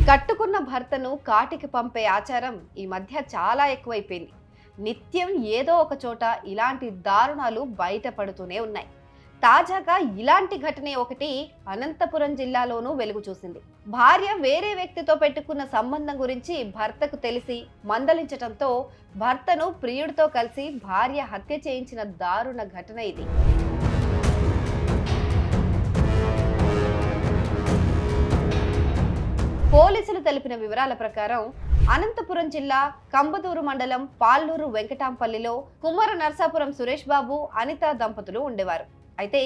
కట్టుకున్న భర్తను కాటికి పంపే ఆచారం ఈ మధ్య చాలా ఎక్కువైపోయింది. నిత్యం ఏదో ఒక చోట ఇలాంటి దారుణాలు బయటపడుతూనే ఉన్నాయి. తాజాగా ఇలాంటి ఘటనే ఒకటి అనంతపురం జిల్లాలోనూ వెలుగు చూసింది. భార్య వేరే వ్యక్తితో పెట్టుకున్న సంబంధం గురించి భర్తకు తెలిసి మందలించటంతో భర్తను ప్రియుడితో కలిసి భార్య హత్య చేయించిన దారుణ ఘటన ఇది. పోలీసులు తెలిపిన వివరాల ప్రకారం అనంతపురం జిల్లా కంబదూరు మండలం పాల్లూరు వెంకటాంపల్లిలో కుమ్మర నర్సాపురం సురేష్ బాబు అనిత దంపతులు ఉండేవారు. అయితే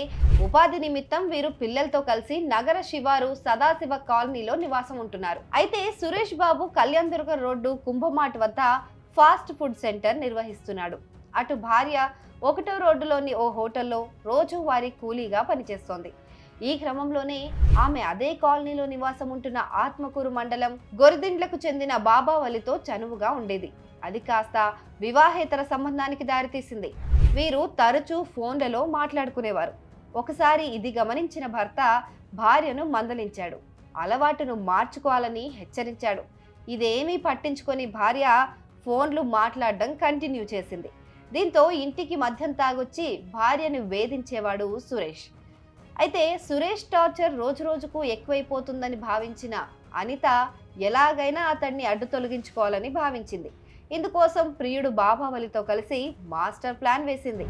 ఉపాధి నిమిత్తం వీరు పిల్లలతో కలిసి నగర శివారు సదాశివ కాలనీలో నివాసం ఉంటున్నారు. అయితే సురేష్ బాబు కళ్యాణదుర్గ రోడ్డు కుంభమాట్ వద్ద ఫాస్ట్ ఫుడ్ సెంటర్ నిర్వహిస్తున్నాడు. అటు భార్య 1వ రోడ్డులోని ఓ హోటల్లో రోజువారీ కూలీగా పనిచేస్తోంది. ఈ క్రమంలోనే ఆమె అదే కాలనీలో నివాసం ఉంటున్న ఆత్మకూరు మండలం గొరిదిండ్లకు చెందిన బాబావలితో చనువుగా ఉండేది. అది కాస్త వివాహేతర సంబంధానికి దారితీసింది. వీరు తరచూ ఫోన్లలో మాట్లాడుకునేవారు. ఒకసారి ఇది గమనించిన భర్త భార్యను మందలించాడు. అలవాటును మార్చుకోవాలని హెచ్చరించాడు. ఇదేమీ పట్టించుకొని భార్య ఫోన్లు మాట్లాడడం కంటిన్యూ చేసింది. దీంతో ఇంటికి మద్యం తాగొచ్చి భార్యను వేధించేవాడు సురేష్. అయితే సురేష్ టార్చర్ రోజురోజుకు ఎక్కువైపోతుందని భావించిన అనిత ఎలాగైనా అతన్ని అడ్డు తొలగించుకోవాలని భావించింది. ఇందుకోసం ప్రియుడు బాబావలితో కలిసి మాస్టర్ ప్లాన్ వేసింది.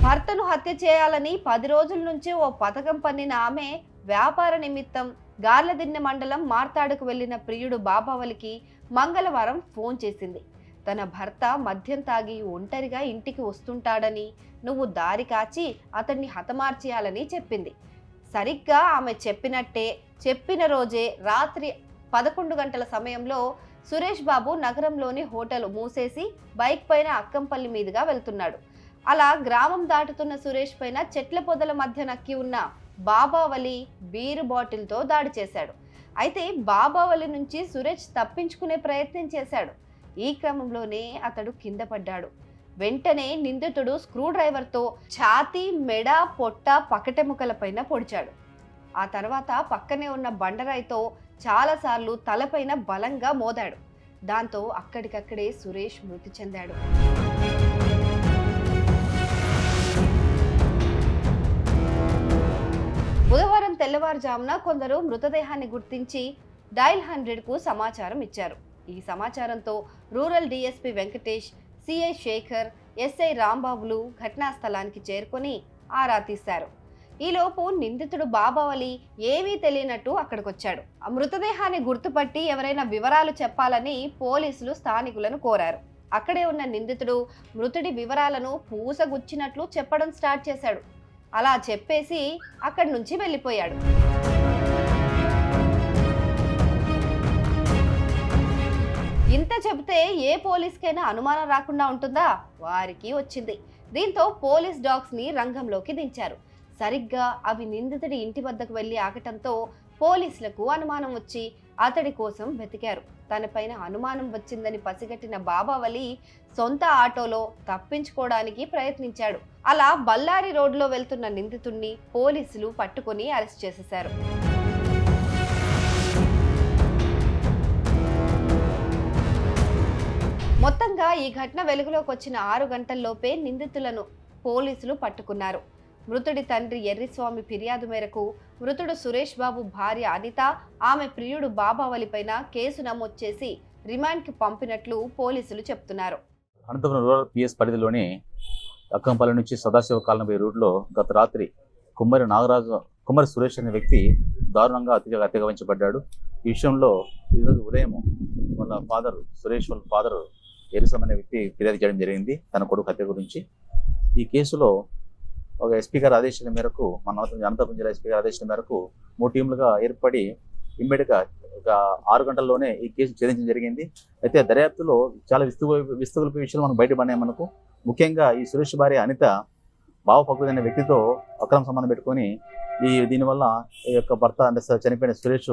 భర్తను హత్య చేయాలని 10 రోజుల నుంచి ఓ పథకం పన్నిన ఆమె వ్యాపార నిమిత్తం గార్లదిన్నె మండలం మార్తాడుకు వెళ్లిన ప్రియుడు బాబావలికి మంగళవారం ఫోన్ చేసింది. తన భర్త మద్యం తాగి ఒంటరిగా ఇంటికి వస్తుంటాడని, నువ్వు దారి కాచి అతన్ని హతమార్చేయాలని చెప్పింది. సరిగ్గా ఆమె చెప్పినట్టే చెప్పిన రోజే రాత్రి 11 గంటల సమయంలో సురేష్ బాబు నగరంలోని హోటల్ మూసేసి బైక్ పైన అక్కంపల్లి మీదుగా వెళ్తున్నాడు. అలా గ్రామం దాటుతున్న సురేష్ పైన చెట్ల పొదల మధ్య నక్కి ఉన్న బాబావలి బీరు బాటిల్తో దాడి చేశాడు. అయితే బాబావలి నుంచి సురేష్ తప్పించుకునే ప్రయత్నం చేశాడు. ఈ క్రమంలోనే అతడు కింద పడ్డాడు. వెంటనే నిందితుడు స్క్రూ డ్రైవర్తో ఛాతీ, మెడ, పొట్ట, పకటెముకల పైన పొడిచాడు. ఆ తర్వాత పక్కనే ఉన్న బండరాయితో చాలాసార్లు తలపైన బలంగా మోదాడు. దాంతో అక్కడికక్కడే సురేష్ మృతి చెందాడు. బుధవారం తెల్లవారుజామున కొందరు మృతదేహాన్ని గుర్తించి డైల్ 100కు సమాచారం ఇచ్చారు. ఈ సమాచారంతో rural DSP Venkatesh, CI Sekhar, SI రాంబాబులు ఘటనా స్థలానికి చేరుకొని ఆరా తీశారు. ఈలోపు నిందితుడు బాబావలి ఏమీ తెలియనట్టు అక్కడికొచ్చాడు. ఆ మృతదేహాన్ని గుర్తుపట్టి ఎవరైనా వివరాలు చెప్పాలని పోలీసులు స్థానికులను కోరారు. అక్కడే ఉన్న నిందితుడు మృతుడి వివరాలను పూసగుచ్చినట్లు చెప్పడం స్టార్ట్ చేశాడు. అలా చెప్పేసి అక్కడి నుంచి వెళ్ళిపోయాడు. ఇంత చెబితే ఏ పోలీస్కైనా అనుమానం రాకుండా ఉంటుందా? వారికి వచ్చింది. దీంతో పోలీస్ డాగ్స్ ని రంగంలోకి దించారు. సరిగ్గా అవి నిందితుడి ఇంటి వద్దకు వెళ్లి ఆగటంతో పోలీసులకు అనుమానం వచ్చి అతడి కోసం వెతికారు. తనపైన అనుమానం వచ్చిందని పసిగట్టిన బాబావలి సొంత ఆటోలో తప్పించుకోవడానికి ప్రయత్నించాడు. అలా బళ్ళారి రోడ్లో వెళ్తున్న నిందితుడిని పోలీసులు పట్టుకొని అరెస్ట్ చేసేశారు. మొత్తంగా ఈ ఘటన వెలుగులోకి వచ్చిన 6 గంటల్లోపే నిందితులను పోలీసులు పట్టుకున్నారు. మృతుడి తండ్రి ఎర్రిస్వామి ఫిర్యాదు మేరకు మృతుడు సురేష్ బాబు భార్య అనిత, ఆమె ప్రియుడు బాబావలిపైన కేసు నమోదు చేసి రిమాండ్కి పంపినట్లు పోలీసులు చెప్తున్నారు. అనంతపురం రూరల్ పిఎస్ పరిధిలోని అక్కంపల్లి నుంచి సదాశివ కాలనీ రూట్లో గత రాత్రి కుమ్మరి సురేష్ అనే వ్యక్తి దారుణంగా అతిగమించబడ్డాడు. ఈ విషయంలో ఈరోజు ఉదయం వాళ్ళ ఫాదర్ సురేష్ వాళ్ళ ఫాదర్ ఎరుసం అనే వ్యక్తి ఫిర్యాదు చేయడం జరిగింది తన కొడుకు హత్య గురించి. ఈ కేసులో ఒక ఎస్పీ గారి ఆదేశాల మేరకు, మన అనంతపురం జిల్లా ఎస్పీ గారి ఆదేశాల మేరకు 3 టీంలుగా ఏర్పడి ఇమ్మీడియట్గా ఒక 6 గంటల్లోనే ఈ కేసు ఛేదించడం జరిగింది. అయితే దర్యాప్తులో చాలా విస్తుగొలిపే విషయాలు మనం బయటపడినాయి. మనకు ముఖ్యంగా ఈ సురేష్ భార్య అనిత భావపక్వత అనే వ్యక్తితో అక్రమ సంబంధం పెట్టుకొని దీనివల్ల ఈ యొక్క భర్త అంటే చనిపోయిన సురేష్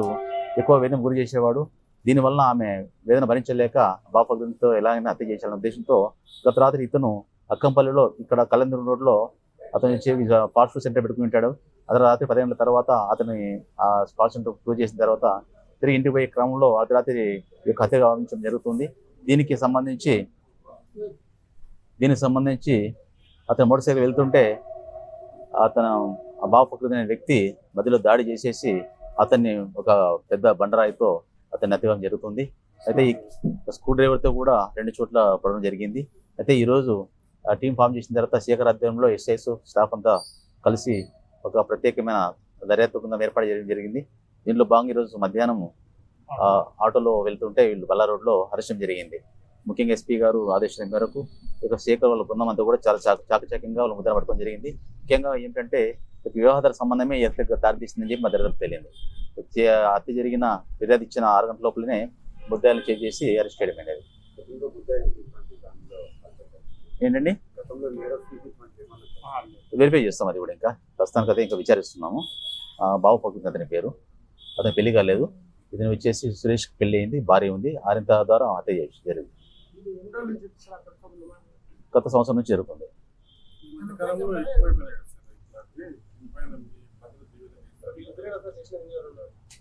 ఎక్కువ వేదన గురి చేసేవాడు. దీనివల్ల ఆమె వేదన భరించలేక భావపక్వతతో ఎలాగైనా హత్య చేయాలనే ఉద్దేశంతో గత రాత్రి ఇతను అక్కంపల్లిలో ఇక్కడ కళ్యాణదుర్గ రోడ్లో అతను ఫాస్ట్ ఫుడ్ సెంటర్ పెట్టుకుని ఉంటాడు. అతను రాత్రి 10 గంటల తర్వాత అతని ఆ ఫాస్ట్ సెంటర్ క్లోజ్ చేసిన తర్వాత తిరిగి ఇంటికి పోయే క్రమంలో అర్ధరాత్రి ఈ యొక్క హత్య గావించడం జరుగుతుంది. దీనికి సంబంధించి అతను మోటార్ సైకిల్ వెళ్తుంటే అతను బాబు ఫక్రుద్దీన్ అనే వ్యక్తి మధ్యలో దాడి చేసేసి అతన్ని ఒక పెద్ద బండరాయితో అతన్ని హత్యగా జరుగుతుంది. అయితే ఈ స్క్రూ డ్రైవర్తో కూడా 2 చోట్ల పడడం జరిగింది. అయితే ఈరోజు టీం ఫామ్ చేసిన తర్వాత శేఖర్ ఆధ్వర్యంలో ఎస్ఐస్ స్టాఫ్ అంతా కలిసి ఒక ప్రత్యేకమైన దర్యాప్తు బృందం ఏర్పాటు చేయడం జరిగింది. దీనిలో భాగంగా ఈరోజు మధ్యాహ్నం ఆటోలో వెళ్తుంటే వీళ్ళు బల్లా రోడ్లో అరెస్టం జరిగింది. ముఖ్యంగా ఎస్పీ గారు ఆదేశం మేరకు ఇక శేఖర్ వాళ్ళ బృందం అంతా కూడా చాలా చాకచక్యంగా వాళ్ళు ముద్ర పట్టుకొని జరిగింది. ముఖ్యంగా ఏంటంటే వివాహాల సంబంధమే ఎత్తగా దారితీస్తుందని చెప్పి మా దర్యాప్తు తేలింది. హత్య జరిగిన ఫిర్యాదు ఇచ్చిన 6 గంటల లోపలనే ముద్దాయిలను చేసి అరెస్ట్ చేయడం అనేది. ఏంటండి వెరిఫై చేస్తాం, అది కూడా ఇంకా ప్రస్తుతానికి అయితే ఇంకా విచారిస్తున్నాము. బాబు ఫక్రుద్దీన్ అతని పేరు. అతని పెళ్లి కాలేదు. ఇతను వచ్చేసి సురేష్ పెళ్లి అయింది, భార్య ఉంది. ఆరింత ద్వారా హత్య జరిగింది. గత సంవత్సరం నుంచి జరుగుతుంది.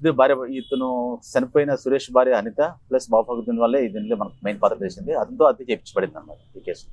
ఇది భార్య, ఇతను చనిపోయిన సురేష్ భార్య అనిత ప్లస్ బాబు ఫక్రుద్దీన్ వల్లే దీనిలో మనకు మెయిన్ పాత్ర చేసింది. అతనితో హత్య చేయించబడింది అన్నమాట ఈ కేసు.